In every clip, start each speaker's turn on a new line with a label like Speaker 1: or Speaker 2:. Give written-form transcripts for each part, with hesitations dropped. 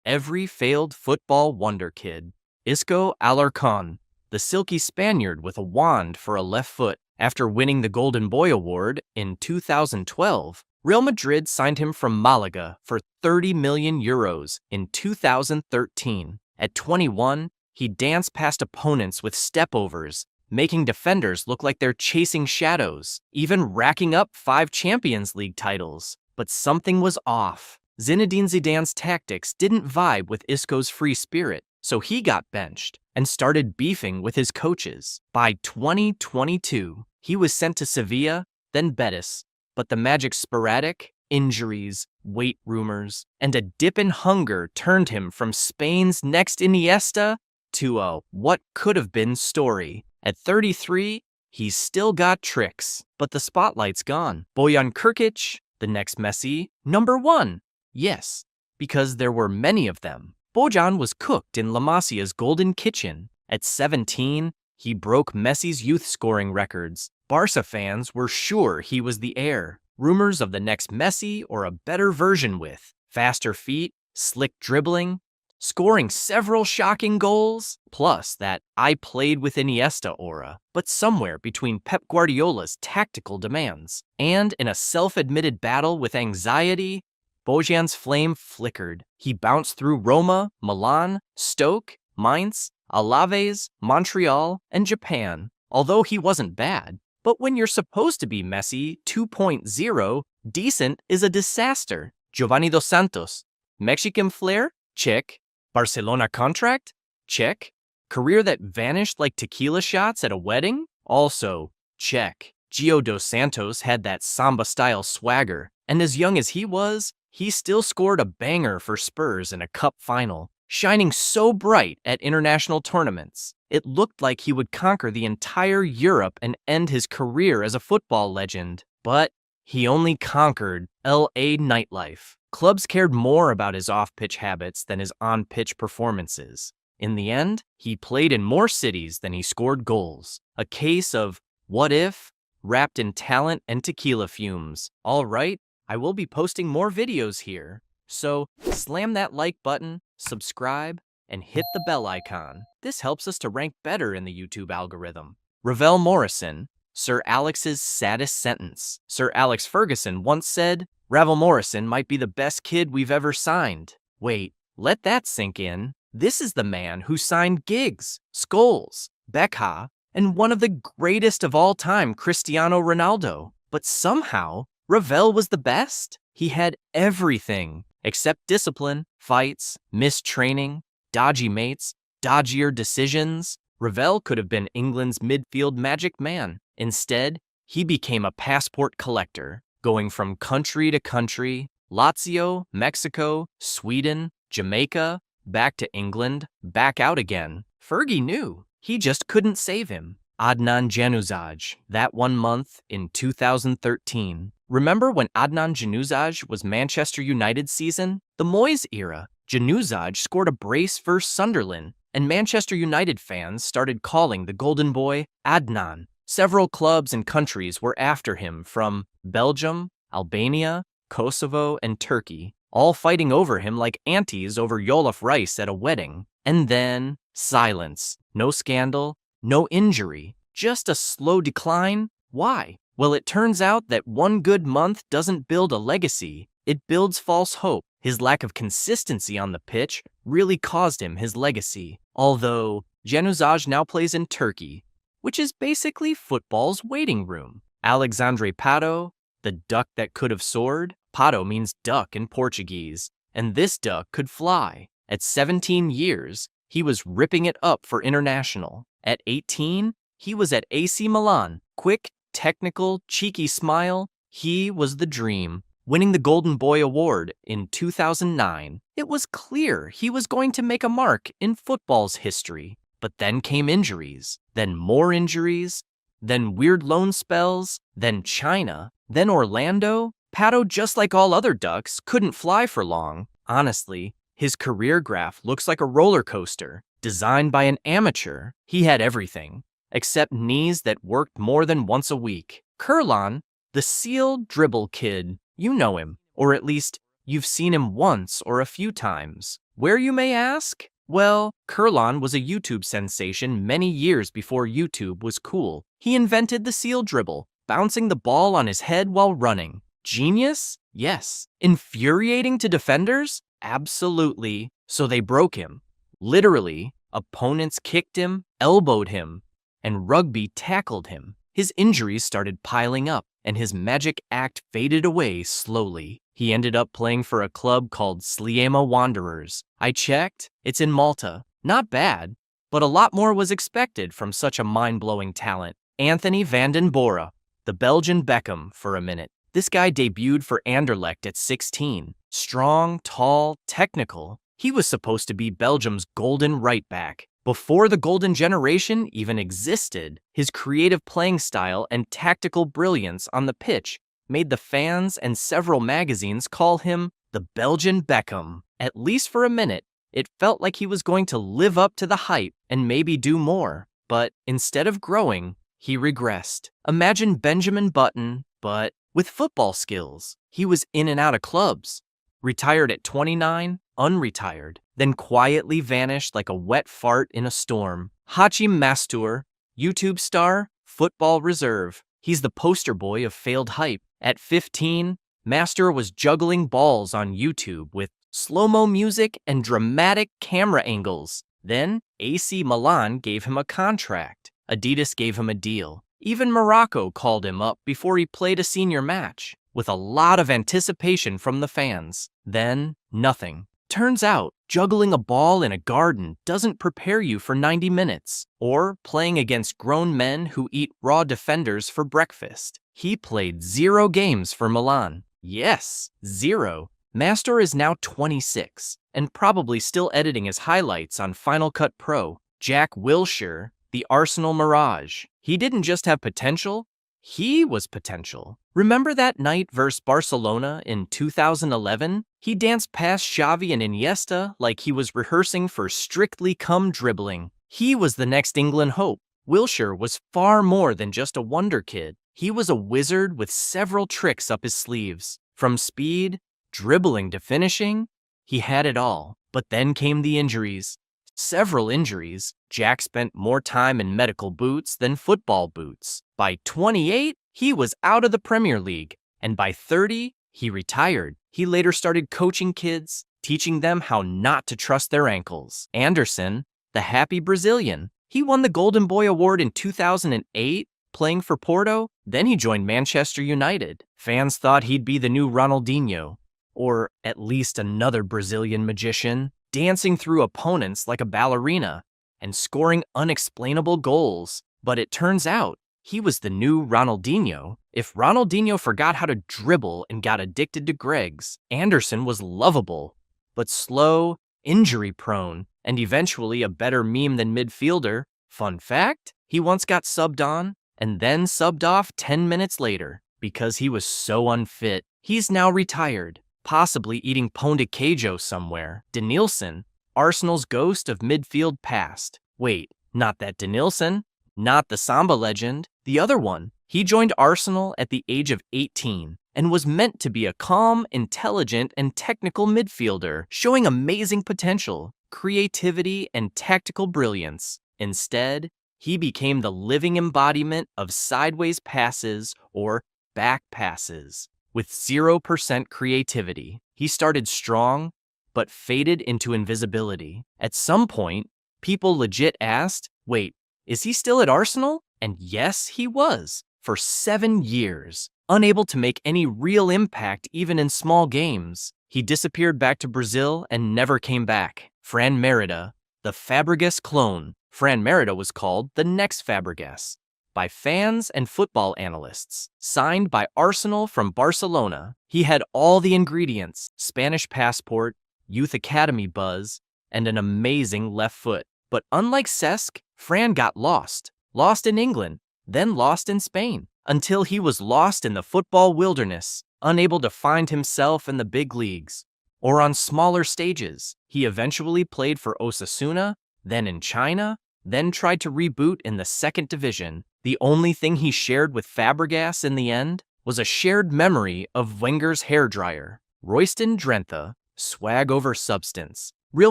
Speaker 1: every failed football wonder kid. Isco Alarcón, the silky Spaniard with a wand for a left foot. After winning the Golden Boy Award in 2012, Real Madrid signed him from Malaga for 30 million euros in 2013. At 21, he danced past opponents with stepovers, making defenders look like they're chasing shadows, even racking up 5 Champions League titles. But something was off. Zinedine Zidane's tactics didn't vibe with Isco's free spirit, so he got benched and started beefing with his coaches. By 2022, he was sent to Sevilla, then Betis, but the magic's sporadic injuries, weight rumors, and a dip in hunger turned him from Spain's next Iniesta to a what could have been story. At 33, he's still got tricks, but the spotlight's gone. Bojan Krkić, the next Messi, number 1. Yes, because there were many of them. Bojan was cooked in La Masia's golden kitchen. At 17, he broke Messi's youth scoring records. Barca fans were sure he was the heir. Rumors of the next Messi or a better version with faster feet, slick dribbling, scoring several shocking goals, plus that I played with Iniesta aura, but somewhere between Pep Guardiola's tactical demands. And in a self-admitted battle with anxiety, Bojan's flame flickered. He bounced through Roma, Milan, Stoke, Mainz, Alaves, Montreal, and Japan, although he wasn't bad. But when you're supposed to be Messi 2.0, decent is a disaster. Giovanni dos Santos. Mexican flair? Check. Barcelona contract? Check. Career that vanished like tequila shots at a wedding? Also, check. Gio dos Santos had that samba-style swagger, and as young as he was, he still scored a banger for Spurs in a cup final, shining so bright at international tournaments. It looked like he would conquer the entire Europe and end his career as a football legend. But he only conquered LA nightlife. Clubs cared more about his off-pitch habits than his on-pitch performances. In the end, he played in more cities than he scored goals. A case of what if, wrapped in talent and tequila fumes. All right, I will be posting more videos here, so slam that like button, subscribe, and hit the bell icon. This helps us to rank better in the YouTube algorithm. Ravel Morrison, Sir Alex's saddest sentence. Sir Alex Ferguson once said, Ravel Morrison might be the best kid we've ever signed. Wait, let that sink in. This is the man who signed Giggs, Scholes, Becca, and one of the greatest of all time, Cristiano Ronaldo. But somehow, Ravel was the best. He had everything except discipline, fights, missed training, dodgy mates, dodgier decisions. Ravel could have been England's midfield magic man. Instead, he became a passport collector, going from country to country, Lazio, Mexico, Sweden, Jamaica, back to England, back out again. Fergie knew. He just couldn't save him. Adnan Januzaj, that 1 month in 2013. Remember when Adnan Januzaj was Manchester United's season? The Moyes era. Januzaj scored a brace for Sunderland, and Manchester United fans started calling the Golden Boy Adnan. Several clubs and countries were after him from Belgium, Albania, Kosovo, and Turkey, all fighting over him like aunties over jollof rice at a wedding. And then, silence. No scandal, no injury, just a slow decline. Why? Well, it turns out that 1 good month doesn't build a legacy, it builds false hope. His lack of consistency on the pitch really caused him his legacy. Although, Januzaj now plays in Turkey, which is basically football's waiting room. Alexandre Pato, the duck that could have soared. Pato means duck in Portuguese, and this duck could fly. At 17 years, he was ripping it up for international. At 18, he was at AC Milan. Quick, technical, cheeky smile. He was the dream. Winning the Golden Boy Award in 2009, it was clear he was going to make a mark in football's history. But then came injuries, then more injuries, then weird loan spells, then China, then Orlando. Pato, just like all other ducks, couldn't fly for long. Honestly, his career graph looks like a roller coaster, designed by an amateur. He had everything, except knees that worked more than once a week. Kurlan, the seal dribble kid, you know him, or at least you've seen him once or a few times. Where, you may ask? Well, Kurlan was a YouTube sensation many years before YouTube was cool. He invented the seal dribble, bouncing the ball on his head while running. Genius? Yes. Infuriating to defenders? Absolutely. So they broke him. Literally, opponents kicked him, elbowed him, and rugby tackled him. His injuries started piling up, and his magic act faded away slowly. He ended up playing for a club called Sliema Wanderers. I checked, it's in Malta. Not bad, but a lot more was expected from such a mind-blowing talent. Anthony van den Bora, the Belgian Beckham, for a minute. This guy debuted for Anderlecht at 16. Strong, tall, technical. He was supposed to be Belgium's golden right back. Before the golden generation even existed, his creative playing style and tactical brilliance on the pitch made the fans and several magazines call him the Belgian Beckham. At least for a minute, it felt like he was going to live up to the hype and maybe do more. But instead of growing, he regressed. Imagine Benjamin Button, but with football skills. He was in and out of clubs. Retired at 29, unretired, then quietly vanished like a wet fart in a storm. Hachim Mastour, YouTube star, football reserve. He's the poster boy of failed hype. At 15, Mastour was juggling balls on YouTube with slow-mo music and dramatic camera angles. Then, AC Milan gave him a contract. Adidas gave him a deal. Even Morocco called him up before he played a senior match, with a lot of anticipation from the fans. Then, nothing. Turns out, juggling a ball in a garden doesn't prepare you for 90 minutes, or playing against grown men who eat raw defenders for breakfast. He played 0 games for Milan. Yes, 0. Mastour is now 26, and probably still editing his highlights on Final Cut Pro. Jack Wilshere, the Arsenal Mirage. He didn't just have potential, he was potential. Remember that night versus Barcelona in 2011? He danced past Xavi and Iniesta like he was rehearsing for Strictly Come Dribbling. He was the next England hope. Wilshere was far more than just a wonder kid. He was a wizard with several tricks up his sleeves. From speed, dribbling to finishing, he had it all. But then came the injuries. Several injuries. Jack spent more time in medical boots than football boots. By 28, he was out of the Premier League, and by 30, he retired. He later started coaching kids, teaching them how not to trust their ankles. Anderson, the happy Brazilian, he won the Golden Boy Award in 2008, playing for Porto. Then he joined Manchester United. Fans thought he'd be the new Ronaldinho, or at least another Brazilian magician, dancing through opponents like a ballerina and scoring unexplainable goals. But it turns out, he was the new Ronaldinho. If Ronaldinho forgot how to dribble and got addicted to Greggs, Anderson was lovable, but slow, injury-prone, and eventually a better meme than midfielder. Fun fact, he once got subbed on and then subbed off 10 minutes later because he was so unfit. He's now retired, possibly eating pão de queijo somewhere. Denilson, Arsenal's ghost of midfield past. Wait, not that Denilson? Not the Samba legend, the other one. He joined Arsenal at the age of 18 and was meant to be a calm, intelligent, and technical midfielder, showing amazing potential, creativity, and tactical brilliance. Instead, he became the living embodiment of sideways passes or back passes. With 0% creativity, he started strong, but faded into invisibility. At some point, people legit asked, wait, is he still at Arsenal? And yes, he was, for 7 years. Unable to make any real impact even in small games, he disappeared back to Brazil and never came back. Fran Merida, the Fabregas clone. Fran Merida was called the next Fabregas by fans and football analysts. Signed by Arsenal from Barcelona, he had all the ingredients: Spanish passport, youth academy buzz, and an amazing left foot. But unlike Cesc, Fran got lost. Lost in England, then lost in Spain, until he was lost in the football wilderness, unable to find himself in the big leagues or on smaller stages. He eventually played for Osasuna, then in China, then tried to reboot in the second division. The only thing he shared with Fabregas in the end was a shared memory of Wenger's hairdryer. Royston Drenthe, swag over substance. Real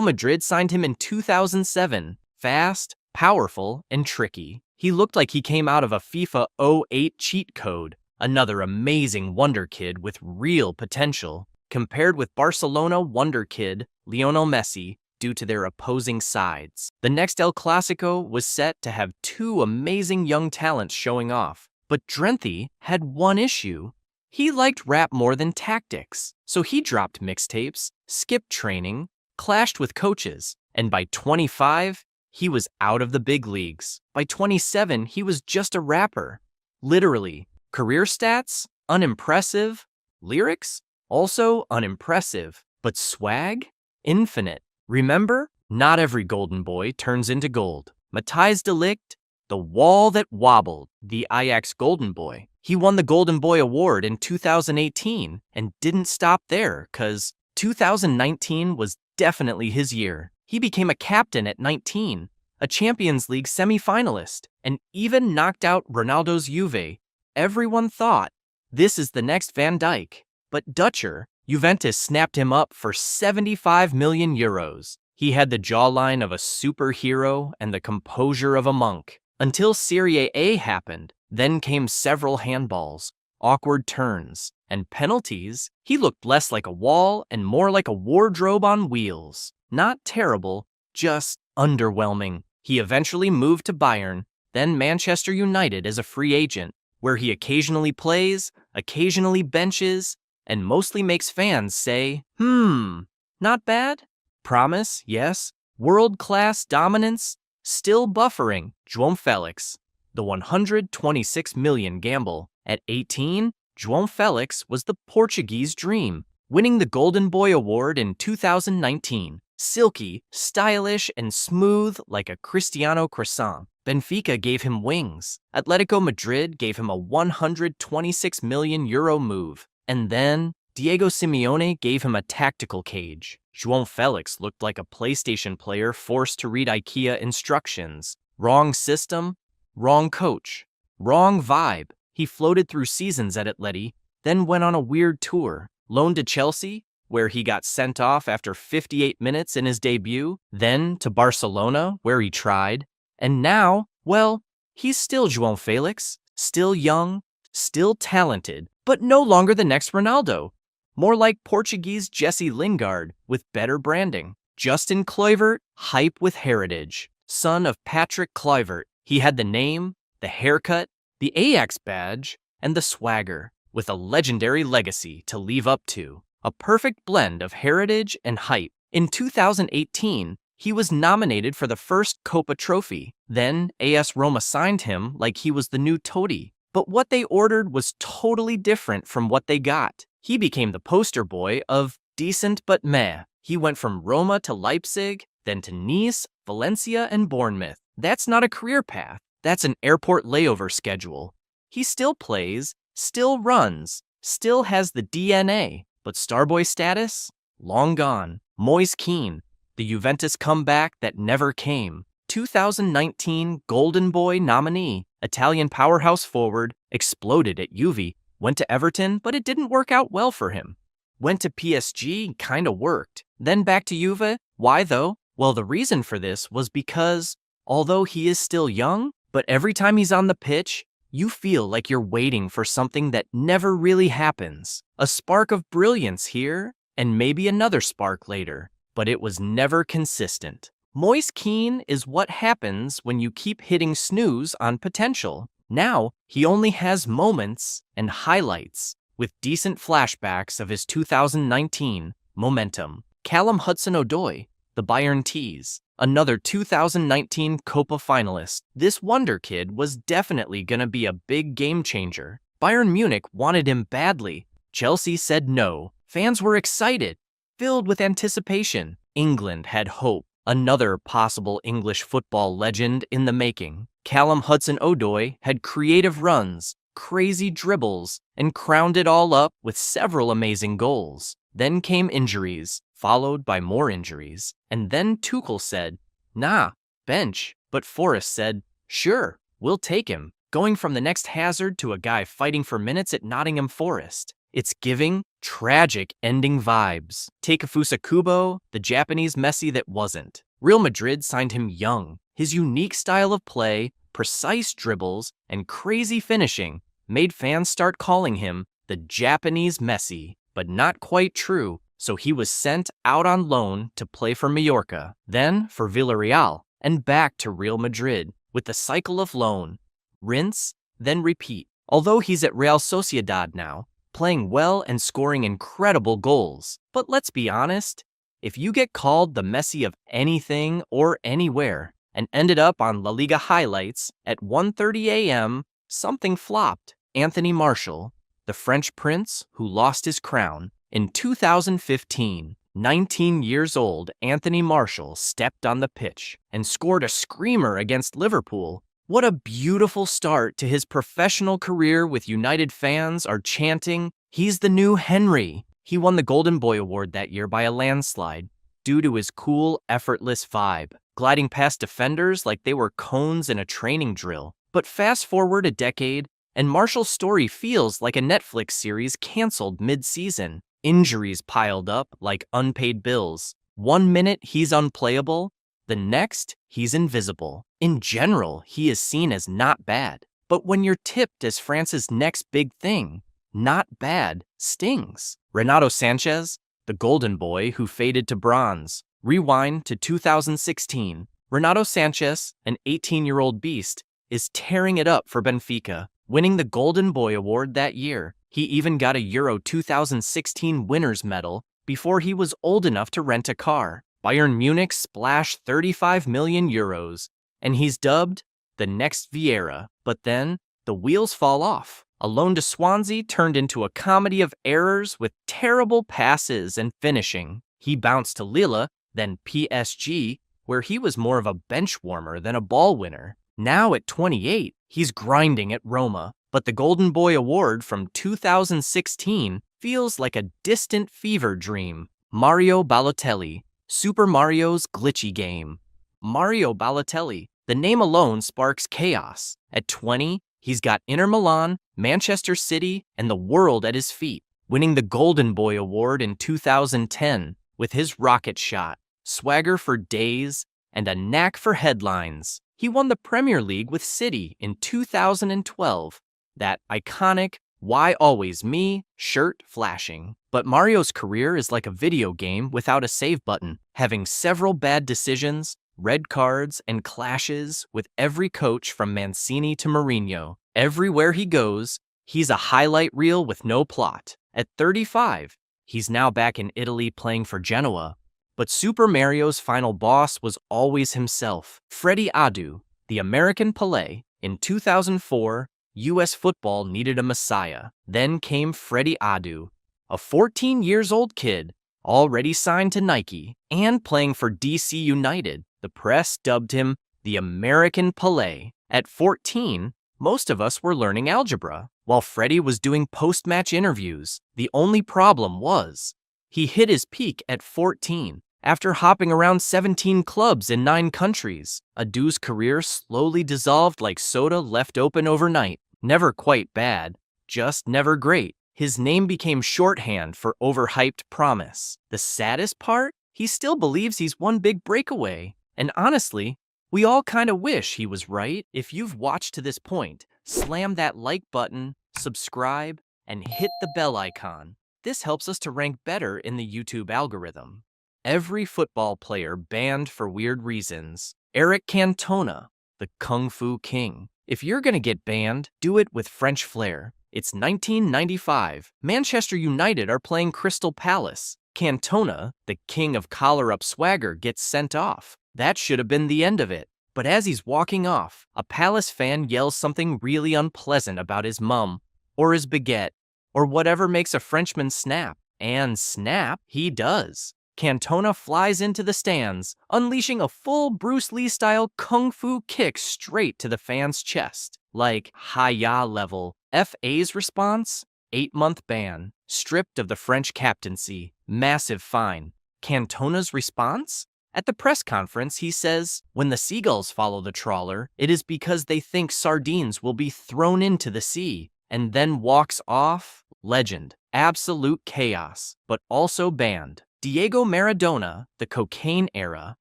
Speaker 1: Madrid signed him in 2007. Fast, powerful, and tricky. He looked like he came out of a FIFA 08 cheat code. Another amazing wonder kid with real potential. Compared with Barcelona wonder kid Lionel Messi due to their opposing sides. The next El Clasico was set to have two amazing young talents showing off. But Drenthe had one issue. He liked rap more than tactics, so he dropped mixtapes, skipped training, clashed with coaches, and by 25, he was out of the big leagues. By 27, he was just a rapper. Literally, career stats, unimpressive. Lyrics, also unimpressive. But swag, infinite. Remember, not every golden boy turns into gold. Matthijs de Ligt, the wall that wobbled, the Ajax golden boy. He won the Golden Boy Award in 2018 and didn't stop there, cause 2019 was definitely his year. He became a captain at 19, a Champions League semi-finalist, and even knocked out Ronaldo's Juve. Everyone thought, this is the next Van Dijk. But Dutcher, Juventus snapped him up for 75 million euros. He had the jawline of a superhero and the composure of a monk. Until Serie A happened, then came several handballs, awkward turns, and penalties. He looked less like a wall and more like a wardrobe on wheels. Not terrible, just underwhelming. He eventually moved to Bayern, then Manchester United as a free agent, where he occasionally plays, occasionally benches, and mostly makes fans say, not bad? Promise, yes. World-class dominance, still buffering. João Felix, the 126 million gamble. At 18, João Felix was the Portuguese dream, winning the Golden Boy Award in 2019. Silky, stylish, and smooth like a Cristiano croissant. Benfica gave him wings. Atletico Madrid gave him a 126 million euro move. And then, Diego Simeone gave him a tactical cage. João Felix looked like a PlayStation player forced to read IKEA instructions. Wrong system, wrong coach, wrong vibe. He floated through seasons at Atleti, then went on a weird tour. Loaned to Chelsea, where he got sent off after 58 minutes in his debut. Then to Barcelona, where he tried. And now, well, he's still João Felix, still young, still talented, but no longer the next Ronaldo. More like Portuguese Jesse Lingard with better branding. Justin Kluivert, hype with heritage. Son of Patrick Kluivert, he had the name, the haircut, the Ajax badge, and the swagger, with a legendary legacy to live up to. A perfect blend of heritage and hype. In 2018, he was nominated for the first Copa Trophy. Then, AS Roma signed him like he was the new Totti. But what they ordered was totally different from what they got. He became the poster boy of decent but meh. He went from Roma to Leipzig, then to Nice, Valencia, and Bournemouth. That's not a career path. That's an airport layover schedule. He still plays, still runs, still has the DNA, but Starboy status? Long gone. Moise Kean, the Juventus comeback that never came. 2019 Golden Boy nominee. Italian powerhouse forward, exploded at Juve, went to Everton, but it didn't work out well for him. Went to PSG, kinda worked. Then back to Juve. Why though? Well, the reason for this was because, although he is still young, but every time he's on the pitch, you feel like you're waiting for something that never really happens. A spark of brilliance here, and maybe another spark later, but it was never consistent. Moise Kean is what happens when you keep hitting snooze on potential. Now, he only has moments and highlights, with decent flashbacks of his 2019 momentum. Callum Hudson-Odoi, the Bayern tease, another 2019 Copa finalist. This wonder kid was definitely gonna be a big game changer. Bayern Munich wanted him badly. Chelsea said no. Fans were excited, filled with anticipation. England had hope. Another possible English football legend in the making. Callum Hudson-Odoi had creative runs, crazy dribbles, and crowned it all up with several amazing goals. Then came injuries, followed by more injuries. And then Tuchel said, nah, bench. But Forrest said, sure, we'll take him. Going from the next Hazard to a guy fighting for minutes at Nottingham Forest. It's giving tragic ending vibes. Takefusa Kubo, the Japanese Messi that wasn't. Real Madrid signed him young. His unique style of play, precise dribbles, and crazy finishing made fans start calling him the Japanese Messi, but not quite true, so he was sent out on loan to play for Mallorca, then for Villarreal, and back to Real Madrid, with the cycle of loan. Rinse, then repeat. Although he's at Real Sociedad now, playing well and scoring incredible goals. But let's be honest, if you get called the Messi of anything or anywhere and ended up on La Liga highlights at 1:30 a.m., something flopped. Anthony Martial, the French prince who lost his crown. In 2015, 19 years old Anthony Martial stepped on the pitch and scored a screamer against Liverpool. What a beautiful start to his professional career, with United fans are chanting, "He's the new Henry." He won the Golden Boy Award that year by a landslide due to his cool, effortless vibe, gliding past defenders like they were cones in a training drill. But fast forward a decade, and Martial's story feels like a Netflix series canceled mid-season. Injuries piled up like unpaid bills. 1 minute he's unplayable, the next he's invisible. In general, he is seen as not bad. But when you're tipped as France's next big thing, not bad stings. Renato Sanches, the golden boy who faded to bronze. Rewind to 2016. Renato Sanches, an 18-year-old beast, is tearing it up for Benfica, winning the Golden Boy Award that year. He even got a Euro 2016 winner's medal before he was old enough to rent a car. Bayern Munich splashed 35 million euros, and he's dubbed the next Vieira. But then, the wheels fall off. A loan to Swansea turned into a comedy of errors with terrible passes and finishing. He bounced to Lille, then PSG, where he was more of a bench warmer than a ball winner. Now at 28, he's grinding at Roma. But the Golden Boy Award from 2016 feels like a distant fever dream. Mario Balotelli, Super Mario's glitchy game. Mario Balotelli, the name alone sparks chaos. At 20, he's got Inter Milan, Manchester City, and the world at his feet, winning the Golden Boy Award in 2010 with his rocket shot, swagger for days, and a knack for headlines. He won the Premier League with City in 2012, that iconic "Why Always Me" shirt flashing. But Mario's career is like a video game without a save button, having several bad decisions, red cards, and clashes with every coach from Mancini to Mourinho. Everywhere he goes, he's a highlight reel with no plot. At 35, he's now back in Italy playing for Genoa. But Super Mario's final boss was always himself. Freddy Adu, the American Pelé. In 2004, U.S. football needed a messiah. Then came Freddy Adu, a 14-years-old kid, already signed to Nike and playing for DC United. The press dubbed him the American Pelé. At 14, most of us were learning algebra, while Freddy was doing post-match interviews. The only problem was, he hit his peak at 14. After hopping around 17 clubs in 9 countries, Adu's career slowly dissolved like soda left open overnight. Never quite bad, just never great. His name became shorthand for overhyped promise. The saddest part? He still believes he's one big breakaway. And honestly, we all kind of wish he was right. If you've watched to this point, slam that like button, subscribe, and hit the bell icon. This helps us to rank better in the YouTube algorithm. Every football player banned for weird reasons. Eric Cantona, the Kung Fu King. If you're gonna get banned, do it with French flair. It's 1995. Manchester United are playing Crystal Palace. Cantona, the king of collar-up swagger, gets sent off. That should have been the end of it. But as he's walking off, a Palace fan yells something really unpleasant about his mum, or his baguette, or whatever makes a Frenchman snap. And snap he does. Cantona flies into the stands, unleashing a full Bruce Lee-style kung fu kick straight to the fan's chest. Like hi-ya level. FA's response? 8-month ban. Stripped of the French captaincy. Massive fine. Cantona's response? At the press conference, he says, when the seagulls follow the trawler, it is because they think sardines will be thrown into the sea, and then walks off. Legend. Absolute chaos, but also banned. Diego Maradona, the cocaine era.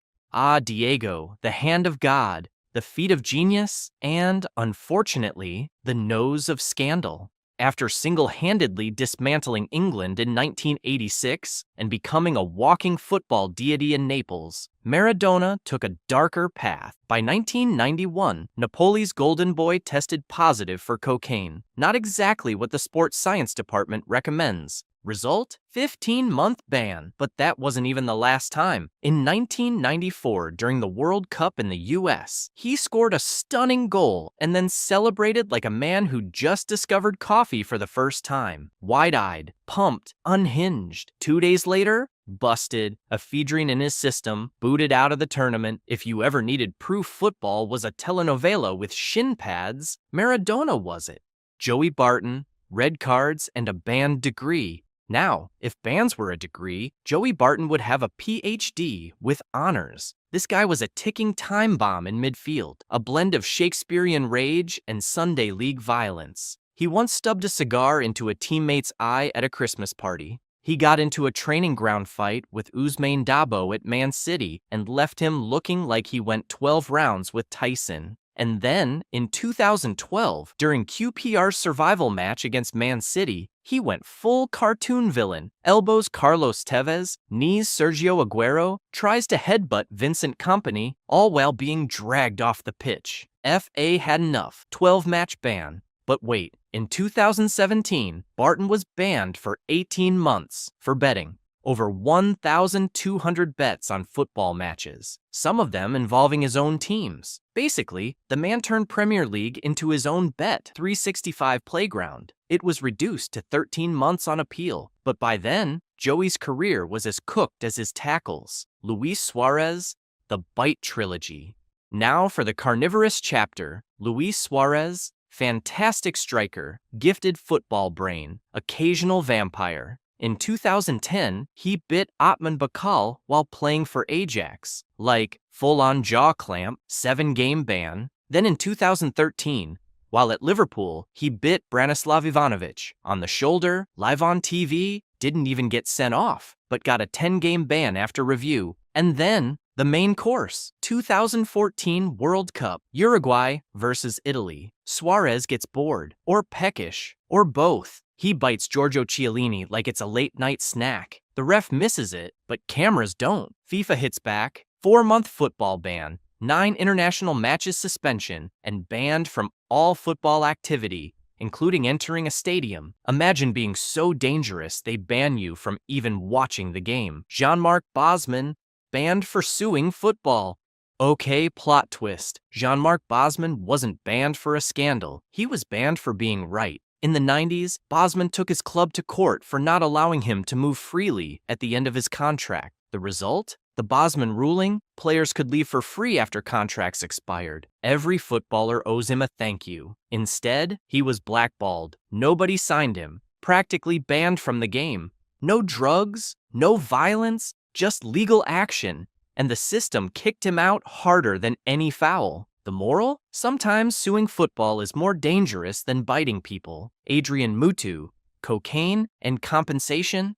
Speaker 1: Ah, Diego, the hand of God, the feet of genius, and, unfortunately, the nose of scandal. After single-handedly dismantling England in 1986 and becoming a walking football deity in Naples, Maradona took a darker path. By 1991, Napoli's golden boy tested positive for cocaine, not exactly what the sports science department recommends. Result? 15-month ban. But that wasn't even the last time. In 1994, during the World Cup in the US, he scored a stunning goal and then celebrated like a man who just discovered coffee for the first time. Wide-eyed, pumped, unhinged. 2 days later, busted, ephedrine in his system, booted out of the tournament. If you ever needed proof football was a telenovela with shin pads, Maradona was it. Joey Barton, red cards, and a banned degree. Now, if bans were a degree, Joey Barton would have a PhD with honors. This guy was a ticking time bomb in midfield, a blend of Shakespearean rage and Sunday league violence. He once stubbed a cigar into a teammate's eye at a Christmas party. He got into a training ground fight with Ousmane Dabo at Man City and left him looking like he went 12 rounds with Tyson. And then, in 2012, during QPR's survival match against Man City, he went full cartoon villain, elbows Carlos Tevez, knees Sergio Aguero, tries to headbutt Vincent Kompany, all while being dragged off the pitch. FA had enough, 12-match ban. But wait, in 2017, Barton was banned for 18 months for betting. Over 1,200 bets on football matches, some of them involving his own teams. Basically, the man turned Premier League into his own Bet365 playground. It was reduced to 13 months on appeal, but by then, Joey's career was as cooked as his tackles. Luis Suarez, the Bite Trilogy. Now for the carnivorous chapter, Luis Suarez, fantastic striker, gifted football brain, occasional vampire. In 2010, he bit Otman Bakal while playing for Ajax, like full-on jaw clamp, 7-game ban. Then in 2013, while at Liverpool, he bit Branislav Ivanović on the shoulder, live on TV, didn't even get sent off, but got a 10-game ban after review. And then, the main course, 2014 World Cup, Uruguay versus Italy. Suarez gets bored, or peckish, or both. He bites Giorgio Chiellini like it's a late-night snack. The ref misses it, but cameras don't. FIFA hits back, 4-month football ban, 9 international matches suspension, and banned from all football activity, including entering a stadium. Imagine being so dangerous they ban you from even watching the game. Jean-Marc Bosman, banned for suing football. Okay, plot twist. Jean-Marc Bosman wasn't banned for a scandal. He was banned for being right. In the 90s, Bosman took his club to court for not allowing him to move freely at the end of his contract. The result? The Bosman ruling? Players could leave for free after contracts expired. Every footballer owes him a thank you. Instead, he was blackballed. Nobody signed him. Practically banned from the game. No drugs, no violence, just legal action. And the system kicked him out harder than any foul. The moral? Sometimes suing football is more dangerous than biting people. Adrien Mutu, cocaine and compensation.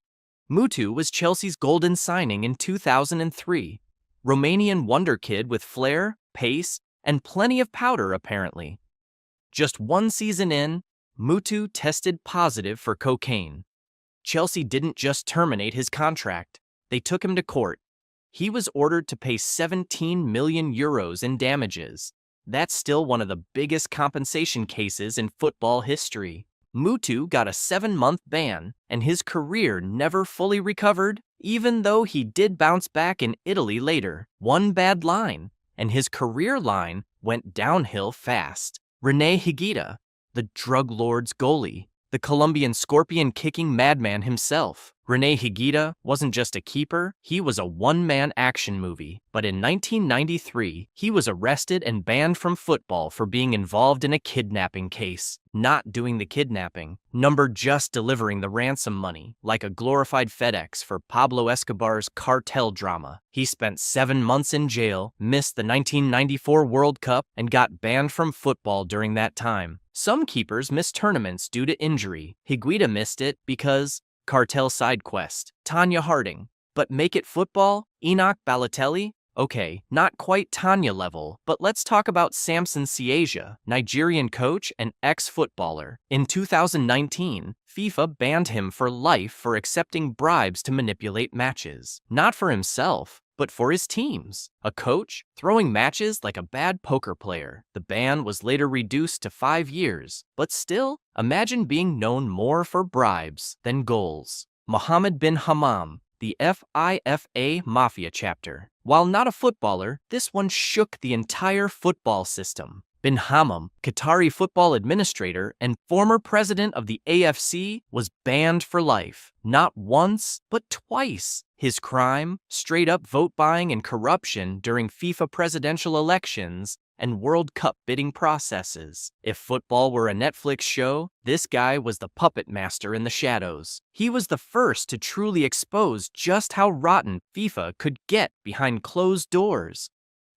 Speaker 1: Mutu was Chelsea's golden signing in 2003. Romanian wonder kid with flair, pace, and plenty of powder apparently. Just 1 season in, Mutu tested positive for cocaine. Chelsea didn't just terminate his contract, they took him to court. He was ordered to pay 17 million euros in damages. That's still one of the biggest compensation cases in football history. Mutu got a 7-month ban, and his career never fully recovered, even though he did bounce back in Italy later. One bad line, and his career line went downhill fast. René Higuita, the drug lord's goalie, the Colombian scorpion-kicking madman himself. Rene Higuita wasn't just a keeper, he was a one-man action movie. But in 1993, he was arrested and banned from football for being involved in a kidnapping case. Not doing the kidnapping, number just delivering the ransom money, like a glorified FedEx for Pablo Escobar's cartel drama. He spent 7 months in jail, missed the 1994 World Cup, and got banned from football during that time. Some keepers missed tournaments due to injury. Higuita missed it because cartel side quest. Tanya Harding. But make it football? Enoch Balotelli? Okay, not quite Tanya level, but let's talk about Samson Siasia, Nigerian coach and ex-footballer. In 2019, FIFA banned him for life for accepting bribes to manipulate matches. Not for himself, but for his teams. A coach throwing matches like a bad poker player. The ban was later reduced to 5 years, but still, imagine being known more for bribes than goals. Mohammed bin Hammam, the FIFA Mafia chapter. While not a footballer, this one shook the entire football system. Bin Hammam, Qatari football administrator and former president of the AFC, was banned for life. Not once, but twice. His crime? Straight-up vote buying and corruption during FIFA presidential elections and World Cup bidding processes. If football were a Netflix show, this guy was the puppet master in the shadows. He was the first to truly expose just how rotten FIFA could get behind closed doors.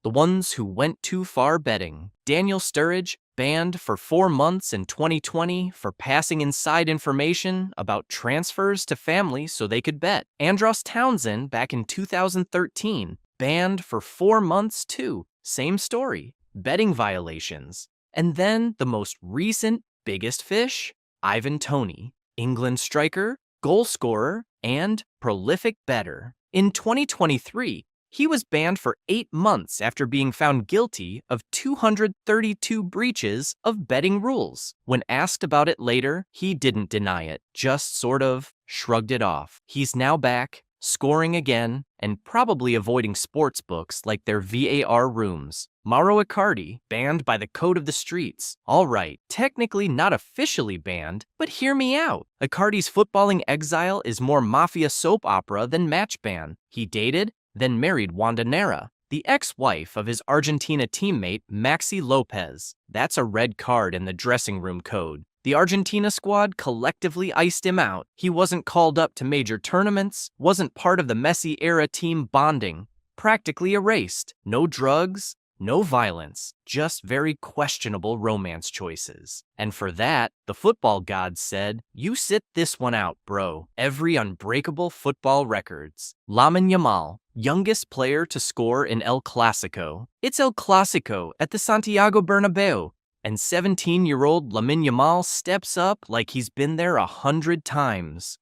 Speaker 1: The ones who went too far betting. Daniel Sturridge, banned for 4 months in 2020 for passing inside information about transfers to families so they could bet. Andros Townsend, back in 2013, banned for 4 months too. Same story. Betting violations. And then the most recent biggest fish, Ivan Toney, England striker, goal scorer, and prolific bettor. In 2023, he was banned for 8 months after being found guilty of 232 breaches of betting rules. When asked about it later, he didn't deny it, just sort of shrugged it off. He's now back, scoring again, and probably avoiding sports books like their VAR rooms. Mauro Icardi, banned by the code of the streets. All right, technically not officially banned, but hear me out. Icardi's footballing exile is more mafia soap opera than match ban. He dated, then married Wanda Nara, the ex-wife of his Argentina teammate Maxi Lopez. That's a red card in the dressing room code. The Argentina squad collectively iced him out. He wasn't called up to major tournaments, wasn't part of the Messi-era team bonding, practically erased. No drugs, no violence, just very questionable romance choices. And for that, the football gods said, "You sit this one out, bro." Every unbreakable football records. Lamine Yamal, youngest player to score in El Clásico. It's El Clásico at the Santiago Bernabeu. And 17-year-old Lamine Yamal steps up like he's been there 100 times.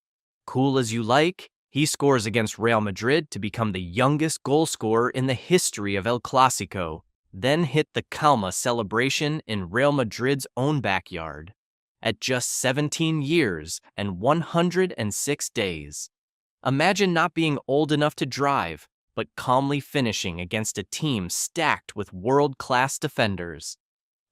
Speaker 1: Cool as you like, he scores against Real Madrid to become the youngest goal scorer in the history of El Clásico, then hit the Calma celebration in Real Madrid's own backyard. At just 17 years and 106 days. Imagine not being old enough to drive, but calmly finishing against a team stacked with world-class defenders.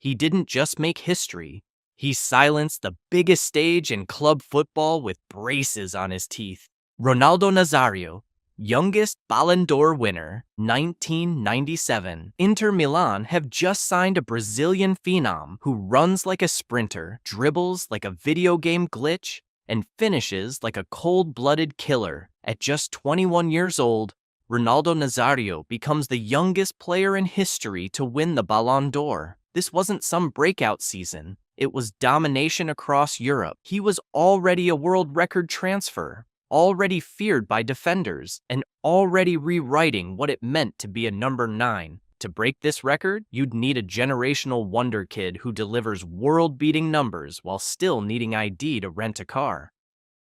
Speaker 1: He didn't just make history, he silenced the biggest stage in club football with braces on his teeth. Ronaldo Nazario, youngest Ballon d'Or winner, 1997. Inter Milan have just signed a Brazilian phenom who runs like a sprinter, dribbles like a video game glitch, and finishes like a cold-blooded killer. At just 21 years old, Ronaldo Nazario becomes the youngest player in history to win the Ballon d'Or. This wasn't some breakout season. It was domination across Europe. He was already a world record transfer, already feared by defenders, and already rewriting what it meant to be a number 9. To break this record, you'd need a generational wonder kid who delivers world-beating numbers while still needing ID to rent a car.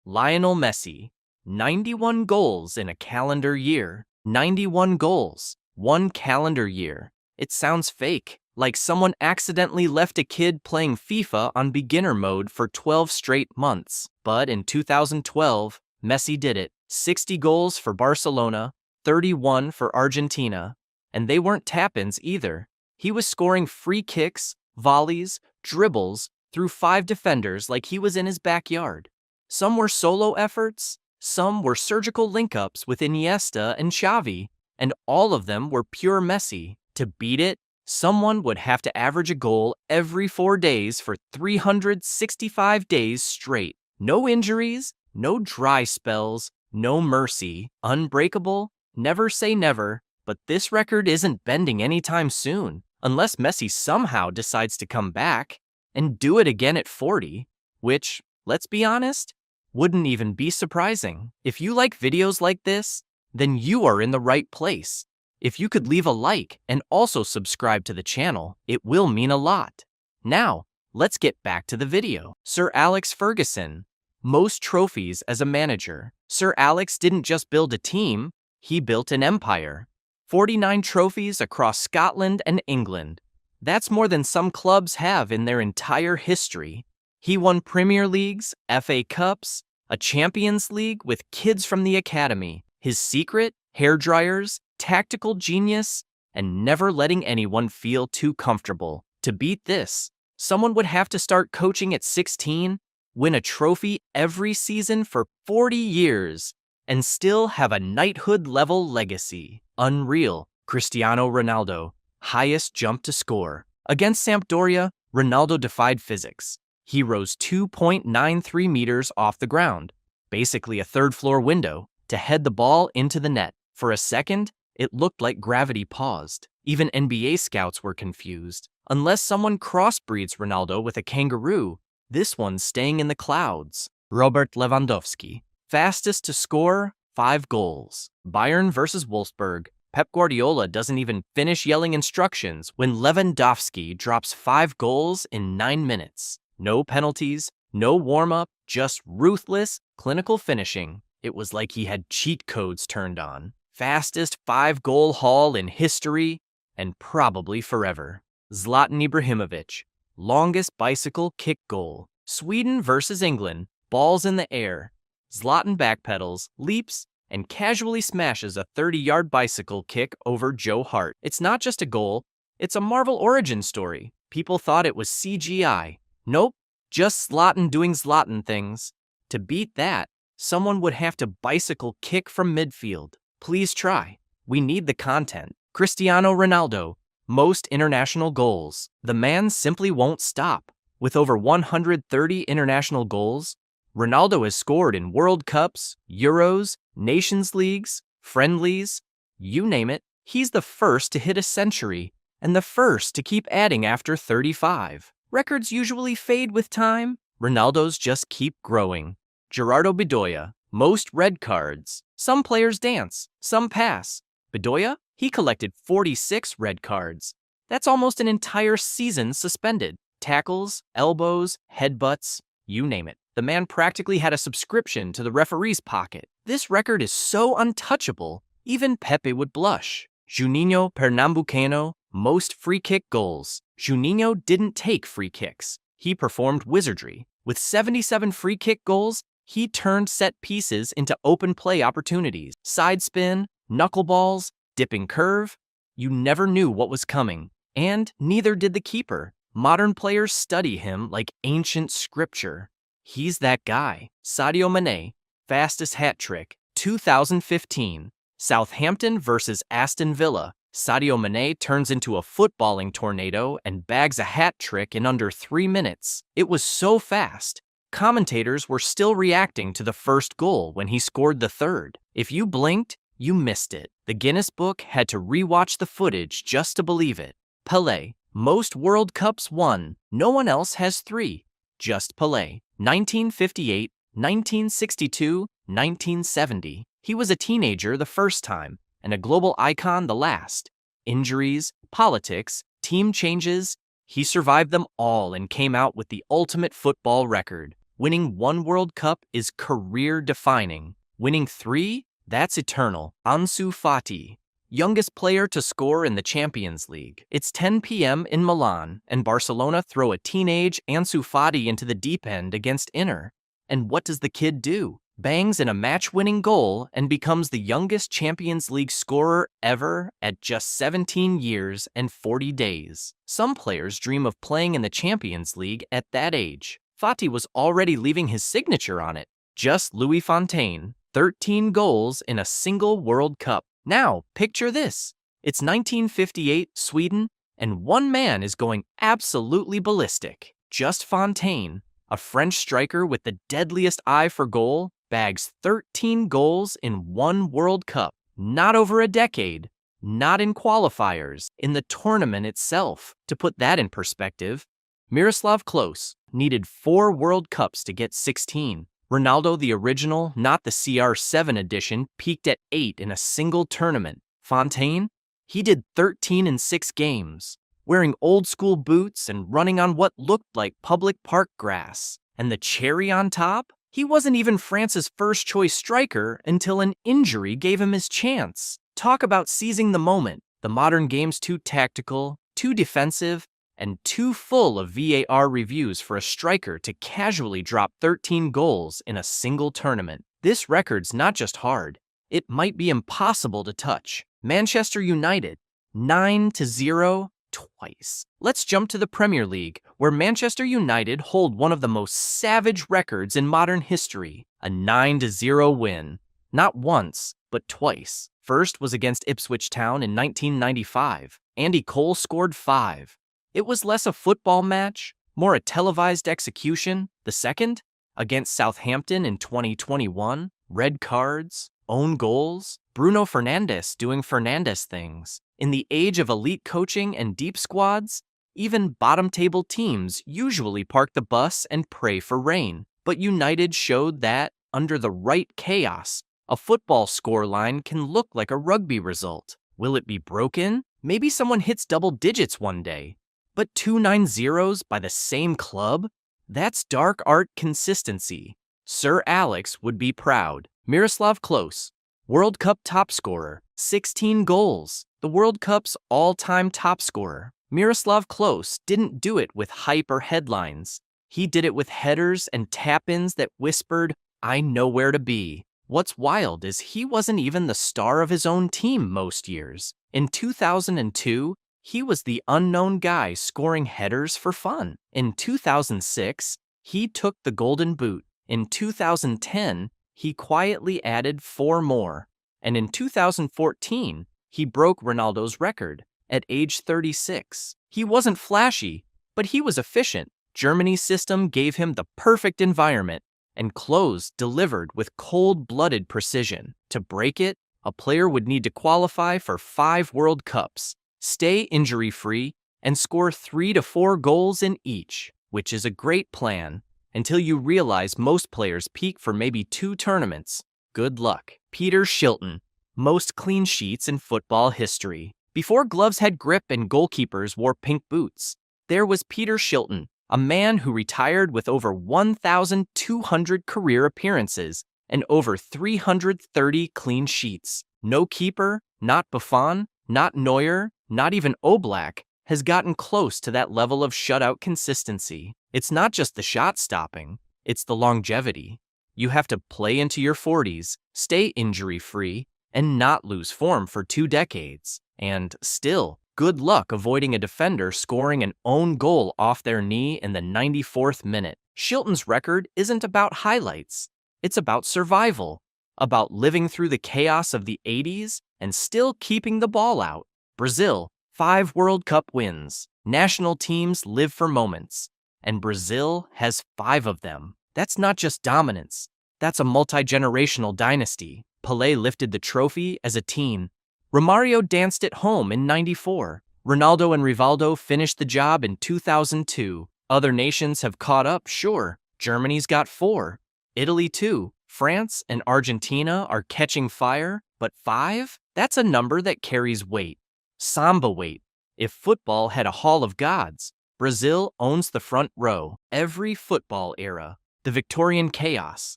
Speaker 1: Lionel Messi, 91 goals in a calendar year. 91 goals, 1 calendar year. It sounds fake. Like someone accidentally left a kid playing FIFA on beginner mode for 12 straight months. But in 2012, Messi did it. 60 goals for Barcelona, 31 for Argentina. And they weren't tap-ins either. He was scoring free kicks, volleys, dribbles through 5 defenders like he was in his backyard. Some were solo efforts, Some were surgical link-ups with Iniesta and Xavi, and all of them were pure Messi. To beat it, someone would have to average a goal every 4 days for 365 days straight. No injuries, no dry spells, no mercy, unbreakable, never say never, but this record isn't bending anytime soon, unless Messi somehow decides to come back and do it again at 40, which, let's be honest, wouldn't even be surprising. If you like videos like this, then you are in the right place. If you could leave a like and also subscribe to the channel, it will mean a lot. Now, let's get back to the video. Sir Alex Ferguson. Most trophies as a manager. Sir Alex didn't just build a team, he built an empire. 49 trophies across Scotland and England. That's more than some clubs have in their entire history. He won Premier Leagues, FA Cups, a Champions League with kids from the academy. His secret? Hairdryers, tactical genius, and never letting anyone feel too comfortable. To beat this, someone would have to start coaching at 16, win a trophy every season for 40 years, and still have a knighthood-level legacy. Unreal. Cristiano Ronaldo, highest jump to score. Against Sampdoria, Ronaldo defied physics. He rose 2.93 meters off the ground, basically a third-floor window, to head the ball into the net. For a second, it looked like gravity paused. Even NBA scouts were confused. Unless someone crossbreeds Ronaldo with a kangaroo, this one's staying in the clouds. Robert Lewandowski, fastest to score, 5 goals. Bayern versus Wolfsburg. Pep Guardiola doesn't even finish yelling instructions when Lewandowski drops 5 goals in 9 minutes. No penalties, no warm-up, just ruthless, clinical finishing. It was like he had cheat codes turned on. Fastest 5-goal haul in history, and probably forever. Zlatan Ibrahimović, longest bicycle kick goal. Sweden versus England, balls in the air. Zlatan backpedals, leaps, and casually smashes a 30-yard bicycle kick over Joe Hart. It's not just a goal, it's a Marvel origin story. People thought it was CGI. Nope, just Zlatan doing Zlatan things. To beat that, someone would have to bicycle kick from midfield. Please try. We need the content. Cristiano Ronaldo, most international goals. The man simply won't stop. With over 130 international goals, Ronaldo has scored in World Cups, Euros, Nations Leagues, friendlies, you name it. He's the first to hit a century, and the first to keep adding after 35. Records usually fade with time. Ronaldo's just keep growing. Gerardo Bedoya, most red cards. Some players dance, some pass. Bedoya, he collected 46 red cards. That's almost an entire season suspended. Tackles, elbows, headbutts, you name it. The man practically had a subscription to the referee's pocket. This record is so untouchable, even Pepe would blush. Juninho Pernambucano, most free kick goals. Juninho didn't take free kicks. He performed wizardry. With 77 free kick goals, he turned set pieces into open play opportunities. Side spin, knuckleballs, dipping curve. You never knew what was coming. And neither did the keeper. Modern players study him like ancient scripture. He's that guy. Sadio Man, fastest hat trick, 2015. Southampton versus Aston Villa. Sadio Man turns into a footballing tornado and bags a hat trick in under 3 minutes. It was so fast. Commentators were still reacting to the first goal when he scored the third. If you blinked, you missed it. The Guinness Book had to rewatch the footage just to believe it. Pelé, most World Cups won. No one else has 3. Just Pelé. 1958, 1962, 1970. He was a teenager the first time, and a global icon the last. Injuries, politics, team changes. He survived them all and came out with the ultimate football record. Winning 1 World Cup is career-defining. Winning 3? That's eternal. Ansu Fati, youngest player to score in the Champions League. It's 10 p.m. in Milan, and Barcelona throw a teenage Ansu Fati into the deep end against Inter. And what does the kid do? Bangs in a match-winning goal and becomes the youngest Champions League scorer ever at just 17 years and 40 days. Some players dream of playing in the Champions League at that age. Fati was already leaving his signature on it. Just Louis Fontaine, 13 goals in a single World Cup. Now, picture this. It's 1958 Sweden, and one man is going absolutely ballistic. Just Fontaine, a French striker with the deadliest eye for goal, bags 13 goals in one World Cup. Not over a decade, not in qualifiers, in the tournament itself. To put that in perspective, Miroslav Klose needed 4 World Cups to get 16. Ronaldo, the original, not the CR7 edition, peaked at 8 in a single tournament. Fontaine? He did 13 in 6 games, wearing old-school boots and running on what looked like public park grass. And the cherry on top? He wasn't even France's first-choice striker until an injury gave him his chance. Talk about seizing the moment. The modern game's too tactical, too defensive, and too full of VAR reviews for a striker to casually drop 13 goals in a single tournament. This record's not just hard, it might be impossible to touch. Manchester United, 9-0 twice. Let's jump to the Premier League, where Manchester United hold one of the most savage records in modern history, a 9-0 win. Not once, but twice. First was against Ipswich Town in 1995. Andy Cole scored 5. It was less a football match, more a televised execution. The second, against Southampton in 2021, red cards, own goals, Bruno Fernandes doing Fernandes things. In the age of elite coaching and deep squads, even bottom-table teams usually park the bus and pray for rain. But United showed that, under the right chaos, a football scoreline can look like a rugby result. Will it be broken? Maybe someone hits double digits one day. But 2 9-0s by the same club? That's dark art consistency. Sir Alex would be proud. Miroslav Klose, World Cup top scorer, 16 goals. The World Cup's all-time top scorer. Miroslav Klose didn't do it with hype or headlines. He did it with headers and tap-ins that whispered, "I know where to be." What's wild is he wasn't even the star of his own team most years. In 2002, he was the unknown guy scoring headers for fun. In 2006, he took the Golden Boot. In 2010, he quietly added 4 more. And in 2014, he broke Ronaldo's record at age 36. He wasn't flashy, but he was efficient. Germany's system gave him the perfect environment, and Klose delivered with cold-blooded precision. To break it, a player would need to qualify for 5 World Cups, stay injury-free, and score 3 to 4 goals in each, which is a great plan, until you realize most players peak for maybe 2 tournaments. Good luck. Peter Shilton, most clean sheets in football history. Before gloves had grip and goalkeepers wore pink boots, there was Peter Shilton, a man who retired with over 1,200 career appearances and over 330 clean sheets. No keeper, not Buffon, not Neuer, not even Oblak, has gotten close to that level of shutout consistency. It's not just the shot stopping, it's the longevity. You have to play into your 40s, stay injury-free, and not lose form for 2 decades. And still, good luck avoiding a defender scoring an own goal off their knee in the 94th minute. Shilton's record isn't about highlights. It's about survival, about living through the chaos of the 80s and still keeping the ball out. Brazil, 5 World Cup wins. National teams live for moments, and Brazil has 5 of them. That's not just dominance. That's a multi-generational dynasty. Pelé lifted the trophy as a teen. Romario danced it home in '94. Ronaldo and Rivaldo finished the job in 2002. Other nations have caught up, sure. Germany's got 4. Italy 2. France and Argentina are catching fire, but 5? That's a number that carries weight. Samba weight. If football had a hall of gods, Brazil owns the front row. Every football era. The Victorian chaos,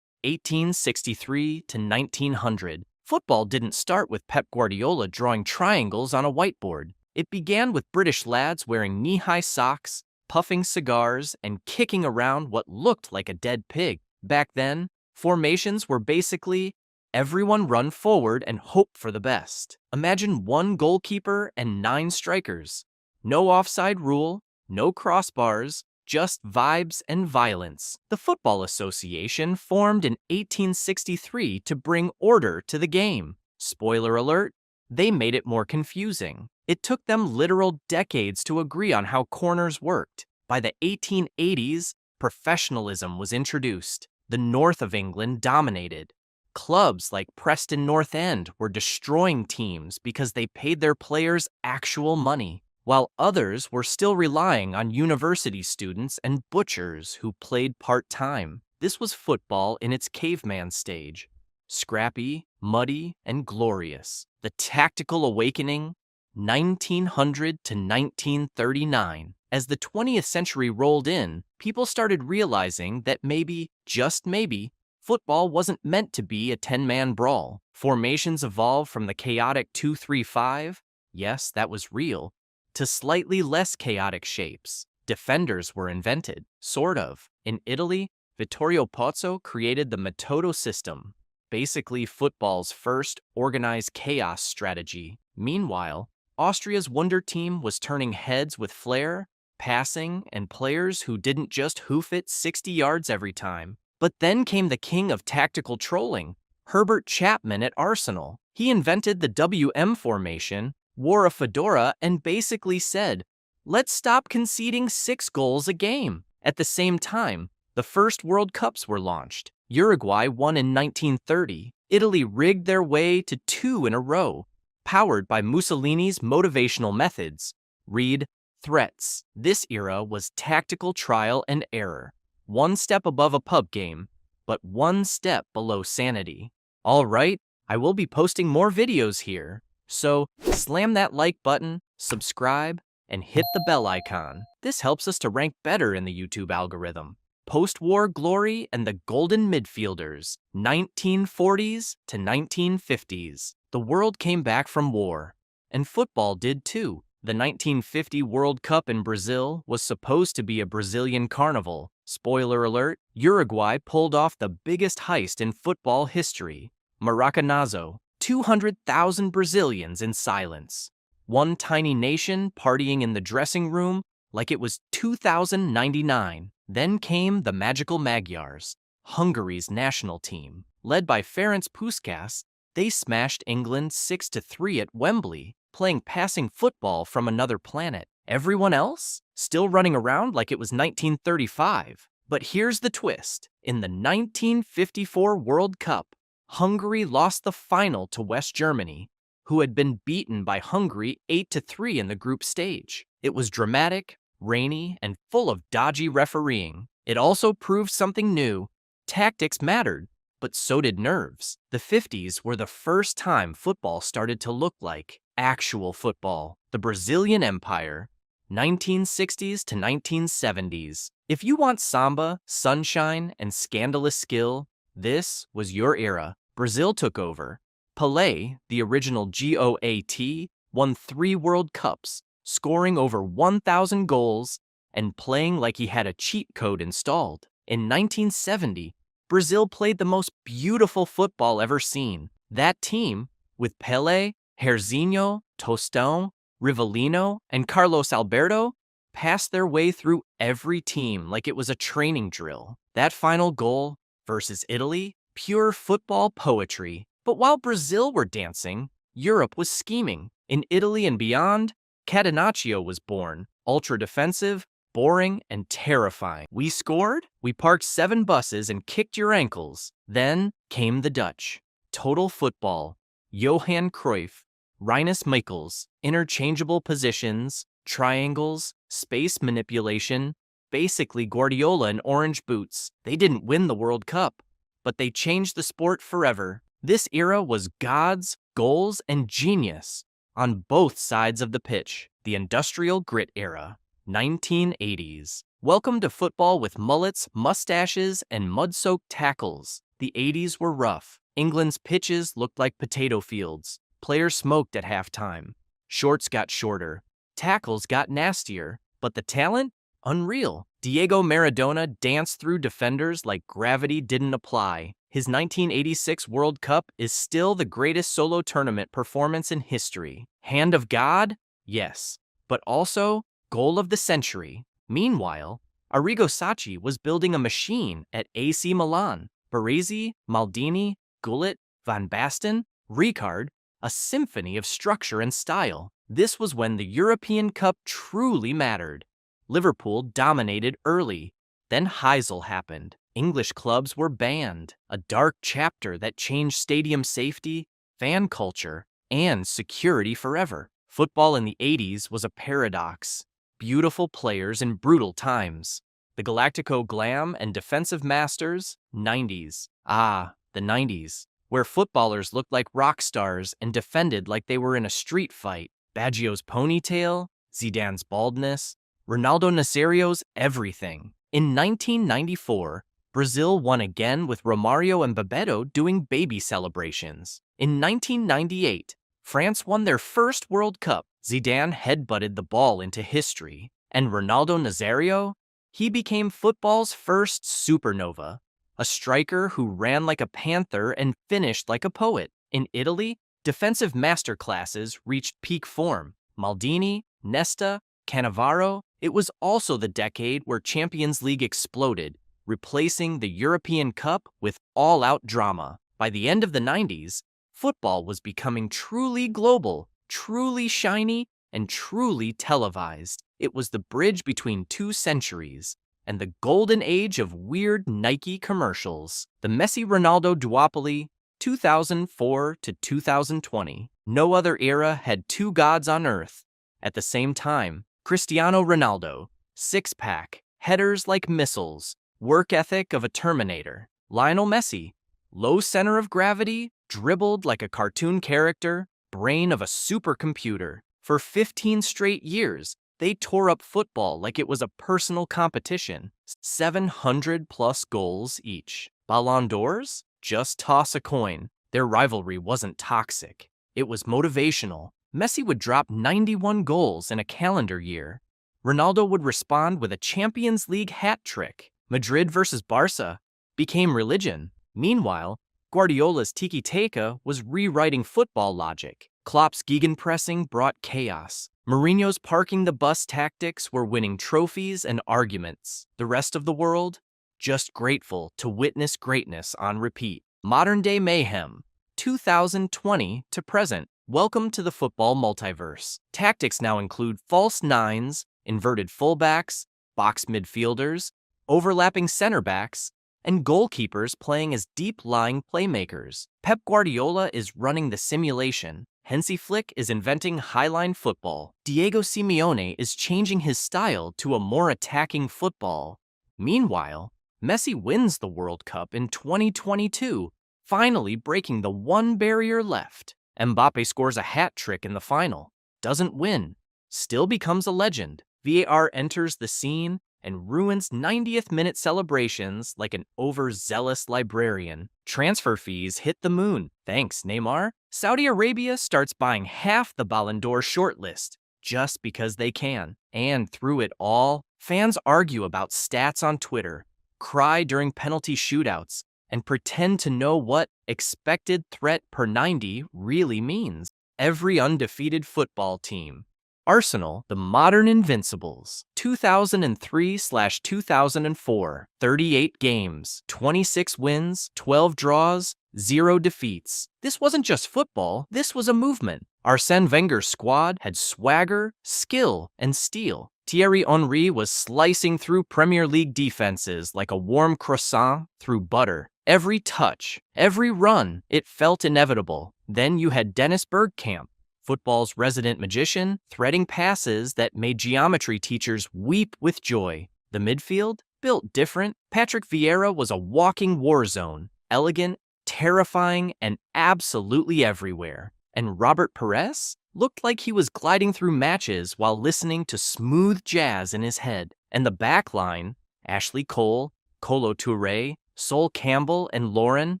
Speaker 1: 1863 to 1900. Football didn't start with Pep Guardiola drawing triangles on a whiteboard. It began with British lads wearing knee-high socks, puffing cigars, and kicking around what looked like a dead pig. Back then, formations were basically everyone run forward and hope for the best. Imagine 1 goalkeeper and 9 strikers. No offside rule, no crossbars, just vibes and violence. The Football Association formed in 1863 to bring order to the game. Spoiler alert, they made it more confusing. It took them literal decades to agree on how corners worked. By the 1880s, professionalism was introduced. The north of England dominated. Clubs like Preston North End were destroying teams because they paid their players actual money, while others were still relying on university students and butchers who played part-time. This was football in its caveman stage. Scrappy, muddy, and glorious. The tactical awakening, 1900 to 1939. As the 20th century rolled in, people started realizing that maybe, just maybe, football wasn't meant to be a 10-man brawl. Formations evolved from the chaotic 2-3-5, yes, that was real, to slightly less chaotic shapes. Defenders were invented, sort of. In Italy, Vittorio Pozzo created the Metodo system, basically football's first organized chaos strategy. Meanwhile, Austria's Wunder team was turning heads with flair, passing, and players who didn't just hoof it 60 yards every time. But then came the king of tactical trolling, Herbert Chapman at Arsenal. He invented the WM formation, wore a fedora, and basically said, let's stop conceding 6 goals a game. At the same time, the first World Cups were launched. Uruguay won in 1930. Italy rigged their way to 2 in a row, powered by Mussolini's motivational methods. Read threats. This era was tactical trial and error. One step above a pub game, but one step below sanity. All right, I will be posting more videos here, so slam that like button, subscribe, and hit the bell icon. This helps us to rank better in the YouTube algorithm. Post-war glory and the golden midfielders, 1940s to 1950s. The world came back from war, and football did too. The 1950 World Cup in Brazil was supposed to be a Brazilian carnival. Spoiler alert, Uruguay pulled off the biggest heist in football history. Maracanazo, 200,000 Brazilians in silence. One tiny nation partying in the dressing room like it was 2099. Then came the magical Magyars, Hungary's national team. Led by Ferenc Puskás, they smashed England 6-3 at Wembley, playing passing football from another planet. Everyone else? Still running around like it was 1935. But here's the twist. In the 1954 World Cup, Hungary lost the final to West Germany, who had been beaten by Hungary 8-3 in the group stage. It was dramatic, rainy, and full of dodgy refereeing. It also proved something new. Tactics mattered, but so did nerves. The 50s were the first time football started to look like actual football. The Brazilian Empire, 1960s to 1970s. If you want samba, sunshine, and scandalous skill, this was your era. Brazil took over. Pelé, the original GOAT, won 3 World Cups, scoring over 1,000 goals and playing like he had a cheat code installed. In 1970, Brazil played the most beautiful football ever seen. That team, with Pelé, Jairzinho, Tostão, Rivellino, and Carlos Alberto, passed their way through every team like it was a training drill. That final goal versus Italy, pure football poetry. But while Brazil were dancing, Europe was scheming. In Italy and beyond, Catenaccio was born, ultra-defensive, boring, and terrifying. We scored, we parked 7 buses and kicked your ankles. Then came the Dutch. Total football. Johan Cruyff, Rinus Michels, interchangeable positions, triangles, space manipulation, basically Guardiola in orange boots. They didn't win the World Cup, but they changed the sport forever. This era was God's, goals, and genius on both sides of the pitch. The industrial grit era, 1980s. Welcome to football with mullets, mustaches, and mud-soaked tackles. The 80s were rough. England's pitches looked like potato fields. Players smoked at halftime. Shorts got shorter. Tackles got nastier. But the talent? Unreal. Diego Maradona danced through defenders like gravity didn't apply. His 1986 World Cup is still the greatest solo tournament performance in history. Hand of God? Yes. But also, goal of the century. Meanwhile, Arrigo Sacchi was building a machine at AC Milan. Baresi, Maldini, Gullit, Van Basten, Rijkaard, a symphony of structure and style. This was when the European Cup truly mattered. Liverpool dominated early. Then Heysel happened. English clubs were banned. A dark chapter that changed stadium safety, fan culture, and security forever. Football in the 80s was a paradox. Beautiful players in brutal times. The Galactico glam and defensive masters, 90s. Ah, the 90s, where footballers looked like rock stars and defended like they were in a street fight. Baggio's ponytail, Zidane's baldness, Ronaldo Nazario's everything. In 1994, Brazil won again with Romario and Bebeto doing baby celebrations. In 1998, France won their first World Cup. Zidane headbutted the ball into history. And Ronaldo Nazario? He became football's first supernova, a striker who ran like a panther and finished like a poet. In Italy, defensive masterclasses reached peak form. Maldini, Nesta, Cannavaro. It was also the decade where Champions League exploded, replacing the European Cup with all-out drama. By the end of the 90s, football was becoming truly global, truly shiny, and truly televised. It was the bridge between 2 centuries and the golden age of weird Nike commercials. The Messi-Ronaldo duopoly, 2004 to 2020. No other era had 2 gods on earth. At the same time, Cristiano Ronaldo, six-pack, headers like missiles, work ethic of a Terminator. Lionel Messi, low center of gravity, dribbled like a cartoon character, brain of a supercomputer. For 15 straight years, they tore up football like it was a personal competition. 700-plus goals each. Ballon d'Ors? Just toss a coin. Their rivalry wasn't toxic. It was motivational. Messi would drop 91 goals in a calendar year. Ronaldo would respond with a Champions League hat trick. Madrid versus Barca became religion. Meanwhile, Guardiola's tiki-taka was rewriting football logic. Klopp's gegenpressing brought chaos. Mourinho's parking the bus tactics were winning trophies and arguments. The rest of the world? Just grateful to witness greatness on repeat. Modern-day mayhem. 2020 to present. Welcome to the football multiverse. Tactics now include false nines, inverted fullbacks, box midfielders, overlapping center backs, and goalkeepers playing as deep-lying playmakers. Pep Guardiola is running the simulation. Hansi Flick is inventing highline football. Diego Simeone is changing his style to a more attacking football. Meanwhile, Messi wins the World Cup in 2022, finally breaking the one barrier left. Mbappe scores a hat trick in the final, doesn't win, still becomes a legend. VAR enters the scene and ruins 90th-minute celebrations like an overzealous librarian. Transfer fees hit the moon. Thanks, Neymar. Saudi Arabia starts buying half the Ballon d'Or shortlist just because they can. And through it all, fans argue about stats on Twitter, cry during penalty shootouts, and pretend to know what expected threat per 90 really means. Every undefeated football team. Arsenal, the modern invincibles. 2003/2004. 38 games, 26 wins, 12 draws, 0 defeats. This wasn't just football, this was a movement. Arsène Wenger's squad had swagger, skill, and steel. Thierry Henry was slicing through Premier League defenses like a warm croissant through butter. Every touch, every run, it felt inevitable. Then you had Dennis Bergkamp, football's resident magician, threading passes that made geometry teachers weep with joy. The midfield? Built different. Patrick Vieira was a walking war zone, elegant, terrifying, and absolutely everywhere. And Robert Pires looked like he was gliding through matches while listening to smooth jazz in his head. And the back line, Ashley Cole, Kolo Touré, Sol Campbell, and Lauren,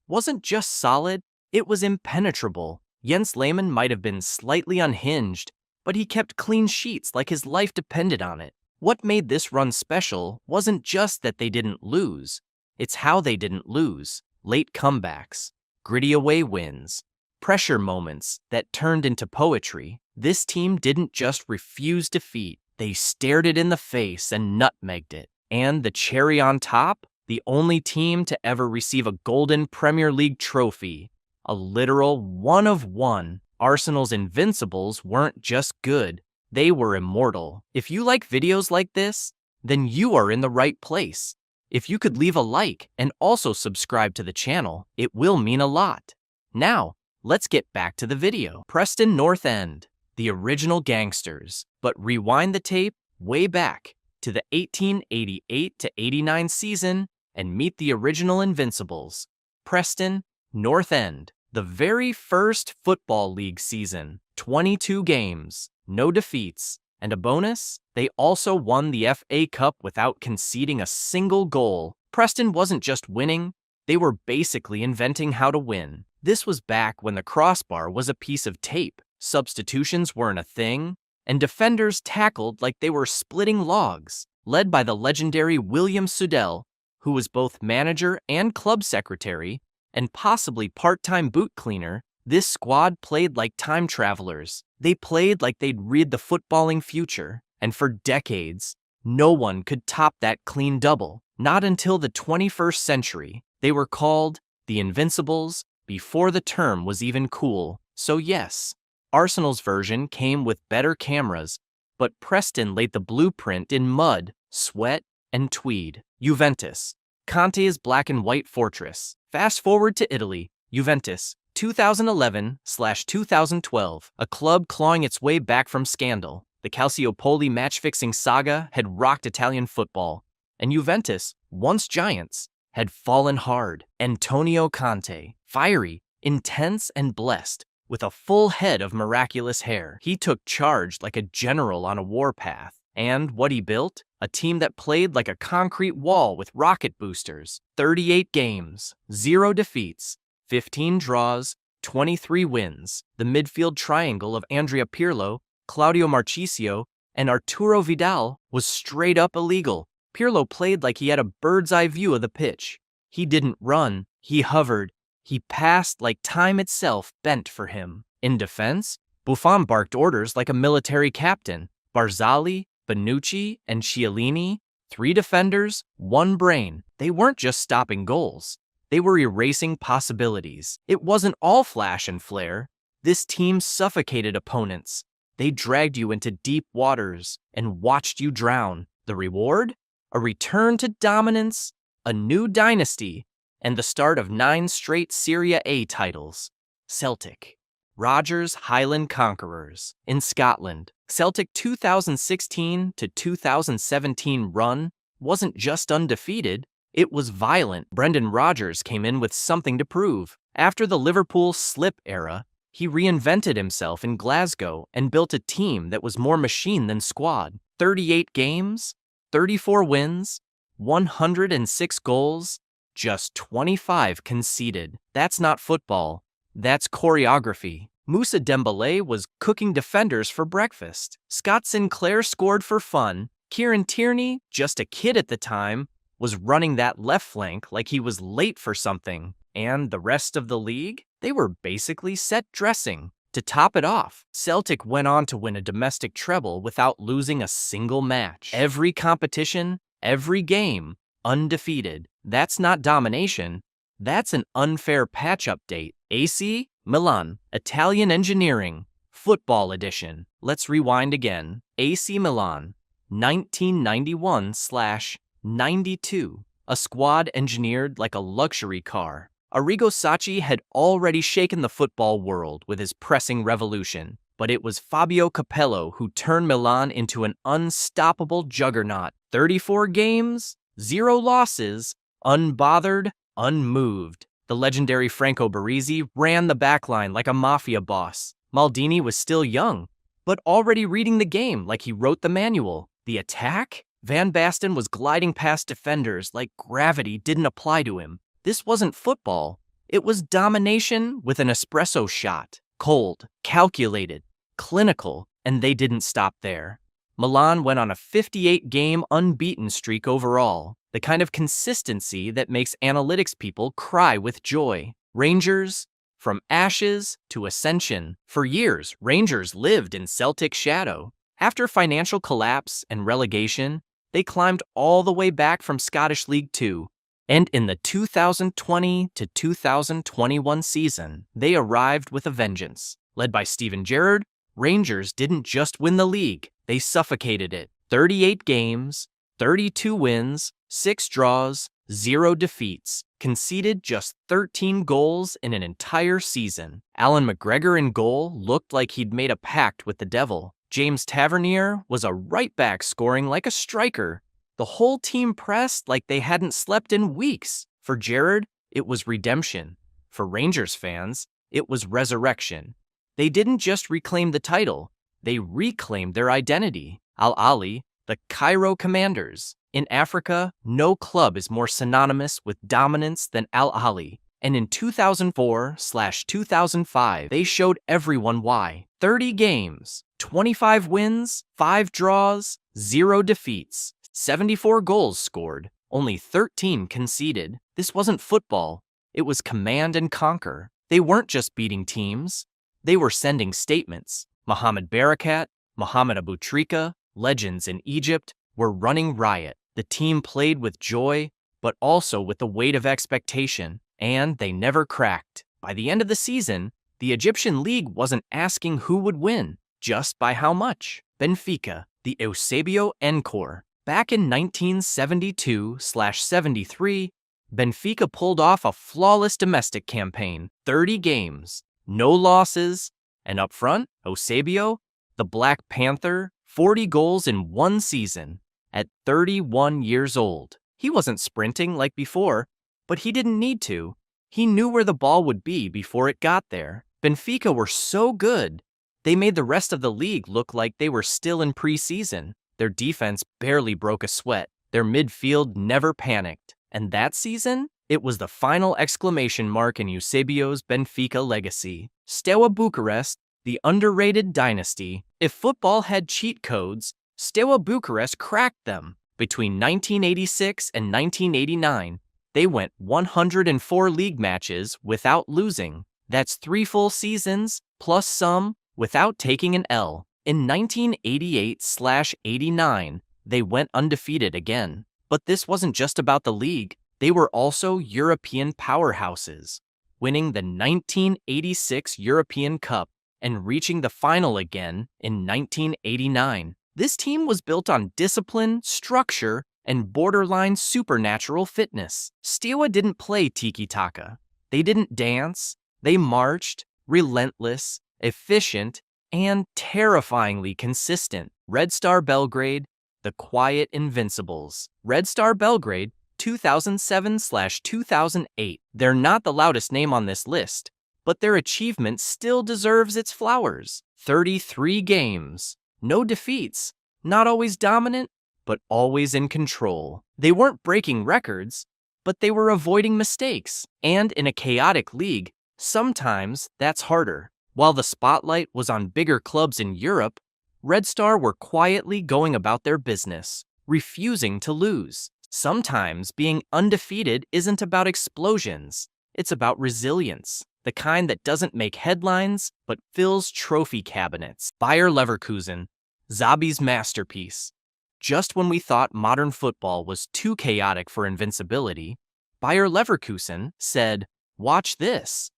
Speaker 1: wasn't just solid, it was impenetrable. Jens Lehmann might have been slightly unhinged, but he kept clean sheets like his life depended on it. What made this run special wasn't just that they didn't lose, it's how they didn't lose. Late comebacks, gritty away wins, pressure moments that turned into poetry. This team didn't just refuse defeat, they stared it in the face and nutmegged it. And the cherry on top, the only team to ever receive a Golden Premier League trophy. A literal one of one. Arsenal's Invincibles weren't just good, they were immortal. If you like videos like this, then you are in the right place. If you could leave a like and also subscribe to the channel, it will mean a lot. Now, let's get back to the video. Preston North End, the original gangsters. But rewind the tape way back to the 1888-89 season and meet the original Invincibles. Preston North End, the very first Football League season. 22 games, no defeats, and a bonus, they also won the FA Cup without conceding a single goal. Preston wasn't just winning, they were basically inventing how to win. This was back when the crossbar was a piece of tape, substitutions weren't a thing, and defenders tackled like they were splitting logs. Led by the legendary William Sudell, who was both manager and club secretary, and possibly part-time boot cleaner, this squad played like time travelers. They played like they'd read the footballing future, and for decades, no one could top that clean double. Not until the 21st century. They were called the Invincibles before the term was even cool. So yes, Arsenal's version came with better cameras, but Preston laid the blueprint in mud, sweat, and tweed. Juventus, Conte's black and white fortress. Fast forward to Italy, Juventus, 2011/2012, a club clawing its way back from scandal. The Calciopoli match-fixing saga had rocked Italian football, and Juventus, once giants, had fallen hard. Antonio Conte, fiery, intense, and blessed, with a full head of miraculous hair. He took charge like a general on a warpath. And what he built? A team that played like a concrete wall with rocket boosters. 38 games, 0 defeats, 15 draws, 23 wins. The midfield triangle of Andrea Pirlo, Claudio Marchisio, and Arturo Vidal was straight up illegal. Pirlo played like he had a bird's-eye view of the pitch. He didn't run, he hovered. He passed like time itself bent for him. In defense, Buffon barked orders like a military captain. Barzagli, Bonucci, and Chiellini, 3 defenders, 1 brain. They weren't just stopping goals. They were erasing possibilities. It wasn't all flash and flare. This team suffocated opponents. They dragged you into deep waters and watched you drown. The reward? A return to dominance, a new dynasty, and the start of 9 straight Serie A titles. Celtic, Rogers Highland Conquerors. In Scotland, Celtic 2016 to 2017 run wasn't just undefeated, it was violent. Brendan Rodgers came in with something to prove. After the Liverpool slip era, he reinvented himself in Glasgow and built a team that was more machine than squad. 38 games, 34 wins, 106 goals, just 25 conceded. That's not football, that's choreography. Moussa Dembélé was cooking defenders for breakfast. Scott Sinclair scored for fun. Kieran Tierney, just a kid at the time, was running that left flank like he was late for something. And the rest of the league? They were basically set dressing. To top it off, Celtic went on to win a domestic treble without losing a single match. Every competition, every game, undefeated. That's not domination. That's an unfair patch update. AC Milan, Italian Engineering, Football Edition. Let's rewind again. AC Milan, 1991/92. A squad engineered like a luxury car. Arrigo Sacchi had already shaken the football world with his pressing revolution, but it was Fabio Capello who turned Milan into an unstoppable juggernaut. 34 games, 0 losses, unbothered, unmoved. The legendary Franco Baresi ran the backline like a mafia boss. Maldini was still young, but already reading the game like he wrote the manual. The attack? Van Basten was gliding past defenders like gravity didn't apply to him. This wasn't football. It was domination with an espresso shot. Cold, calculated, clinical, and they didn't stop there. Milan went on a 58-game unbeaten streak overall, the kind of consistency that makes analytics people cry with joy. Rangers, from ashes to ascension. For years, Rangers lived in Celtic shadow. After financial collapse and relegation, They climbed all the way back from Scottish League Two. And in the 2020 to 2021 season, they arrived with a vengeance. Led by Steven Gerrard, Rangers didn't just win the league, they suffocated it. 38 games, 32 wins, 6 draws, 0 defeats, conceded just 13 goals in an entire season. Alan McGregor in goal looked like he'd made a pact with the devil. James Tavernier was a right back scoring like a striker. The whole team pressed like they hadn't slept in weeks. For Gerrard, it was redemption. For Rangers fans, it was resurrection. They didn't just reclaim the title, they reclaimed their identity. Al Ahly, the Cairo Commanders. In Africa, no club is more synonymous with dominance than Al Ahly. And in 2004/2005, they showed everyone why. 30 games, 25 wins, 5 draws, 0 defeats, 74 goals scored, only 13 conceded. This wasn't football, it was command and conquer. They weren't just beating teams, they were sending statements. Mohamed Barakat, Mohamed Aboutrika, legends in Egypt, were running riot. The team played with joy, but also with the weight of expectation, and they never cracked. By the end of the season, the Egyptian league wasn't asking who would win, just by how much. Benfica, the Eusebio Encore. Back in 1972/73, Benfica pulled off a flawless domestic campaign, 30 games, no losses, and up front, Eusebio, the Black Panther, 40 goals in one season. At 31 years old. He wasn't sprinting like before, but he didn't need to. He knew where the ball would be before it got there. Benfica were so good, they made the rest of the league look like they were still in preseason. Their defense barely broke a sweat. Their midfield never panicked. And that season, it was the final exclamation mark in Eusebio's Benfica legacy. Steaua Bucharest, the underrated dynasty. If football had cheat codes, Steaua Bucharest cracked them. Between 1986 and 1989, they went 104 league matches without losing. That's 3 full seasons, plus some, without taking an L. In 1988/89, they went undefeated again. But this wasn't just about the league, they were also European powerhouses, winning the 1986 European Cup and reaching the final again in 1989. This team was built on discipline, structure, and borderline supernatural fitness. Steaua didn't play tiki-taka. They didn't dance. They marched, relentless, efficient, and terrifyingly consistent. Red Star Belgrade, the quiet invincibles. Red Star Belgrade, 2007/2008. They're not the loudest name on this list, but their achievement still deserves its flowers. 33 games. No defeats, not always dominant, but always in control. They weren't breaking records, but they were avoiding mistakes. And in a chaotic league, sometimes that's harder. While the spotlight was on bigger clubs in Europe, Red Star were quietly going about their business, refusing to lose. Sometimes being undefeated isn't about explosions, it's about resilience. The kind that doesn't make headlines, but fills trophy cabinets. Bayer Leverkusen, Xabi's masterpiece. Just when we thought modern football was too chaotic for invincibility, Bayer Leverkusen said, "Watch this."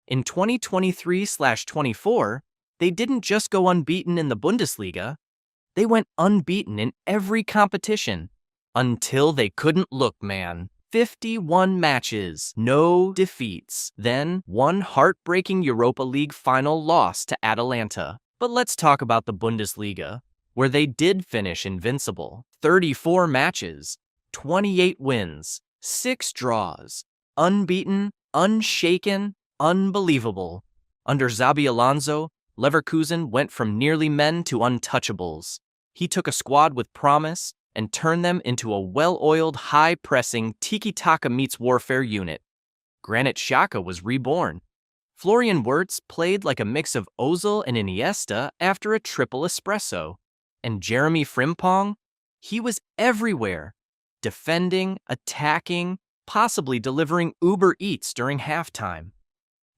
Speaker 1: In 2023/24, they didn't just go unbeaten in the Bundesliga, they went unbeaten in every competition. Until they couldn't look, man. 51 matches, no defeats, then one heartbreaking Europa League final loss to Atalanta. But let's talk about the Bundesliga, where they did finish invincible. 34 matches, 28 wins, 6 draws, unbeaten, unshaken, unbelievable. Under Xabi Alonso, Leverkusen went from nearly men to untouchables. He took a squad with promise and turned them into a well-oiled, high-pressing, tiki-taka meets warfare unit. Granit Xhaka was reborn. Florian Wirtz played like a mix of Ozil and Iniesta after a triple espresso. And Jeremy Frimpong? He was everywhere, defending, attacking, possibly delivering Uber Eats during halftime.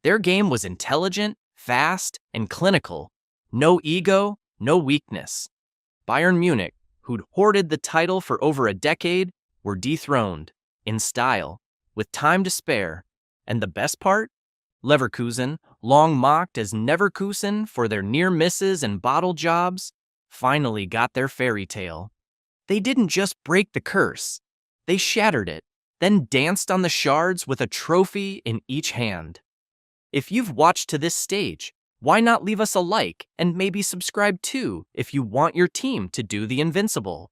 Speaker 1: Their game was intelligent, fast, and clinical. No ego, no weakness. Bayern Munich, who'd hoarded the title for over a decade, were dethroned, in style, with time to spare. And the best part? Leverkusen, long mocked as Neverkusen for their near misses and bottle jobs, finally got their fairy tale. They didn't just break the curse, they shattered it, then danced on the shards with a trophy in each hand. If you've watched to this stage, why not leave us a like and maybe subscribe too if you want your team to do the invincible?